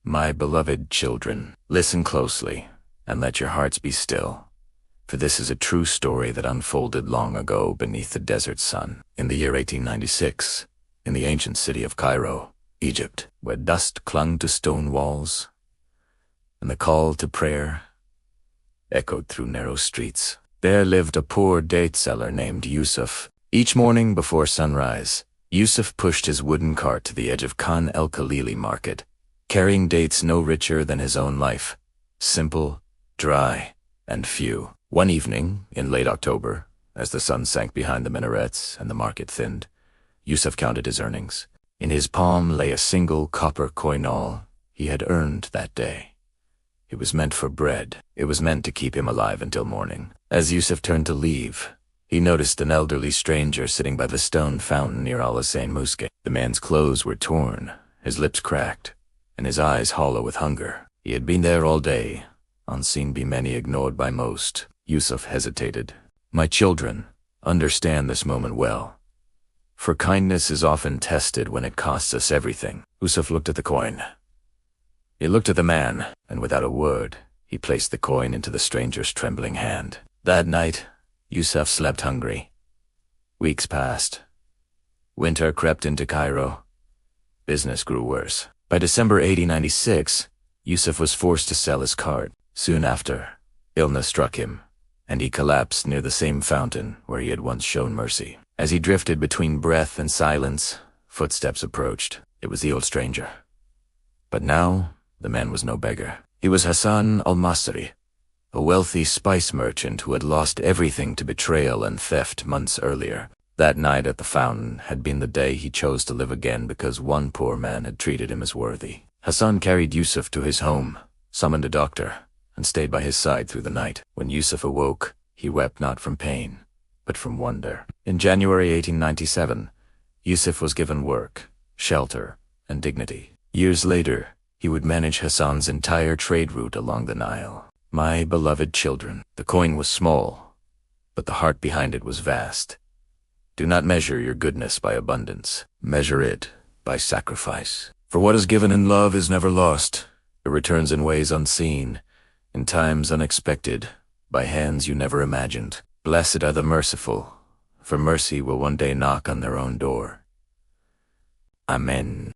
My beloved children, listen closely, and let your hearts be still, for this is a true story that unfolded long ago beneath the desert sun, in the year 1896, in the ancient city of Cairo, Egypt, where dust clung to stone walls, and the call to prayer echoed through narrow streets. There lived a poor date seller named Yusuf. Each morning before sunrise, Yusuf pushed his wooden cart to the edge of Khan el-Khalili market, carrying dates no richer than his own life, simple, dry, and few. One evening, in late October, as the sun sank behind the minarets and the market thinned, Yusuf counted his earnings. In his palm lay a single copper coin, all he had earned that day. It was meant for bread. It was meant to keep him alive until morning. As Yusuf turned to leave, he noticed an elderly stranger sitting by the stone fountain near Al-Hussein Mosque. The man's clothes were torn, his lips cracked, and his eyes hollow with hunger. He had been there all day, unseen by many, ignored by most. Yusuf hesitated. My children, understand this moment well, for kindness is often tested when it costs us everything. Yusuf looked at the coin. He looked at the man, and without a word, he placed the coin into the stranger's trembling hand. That night, Yusuf slept hungry. Weeks passed. Winter crept into Cairo. Business grew worse. By December 1896, Yusuf was forced to sell his cart. Soon after, illness struck him, and he collapsed near the same fountain where he had once shown mercy. As he drifted between breath and silence, footsteps approached. It was the old stranger. But now, the man was no beggar. He was Hassan al-Masri, a wealthy spice merchant who had lost everything to betrayal and theft months earlier. That night at the fountain had been the day he chose to live again because one poor man had treated him as worthy. Hassan carried Yusuf to his home, summoned a doctor, and stayed by his side through the night. When Yusuf awoke, he wept not from pain, but from wonder. In January 1897, Yusuf was given work, shelter, and dignity. Years later, he would manage Hassan's entire trade route along the Nile. My beloved children, the coin was small, but the heart behind it was vast. Do not measure your goodness by abundance. Measure it by sacrifice. For what is given in love is never lost. It returns in ways unseen, in times unexpected, by hands you never imagined. Blessed are the merciful, for mercy will one day knock on their own door. Amen.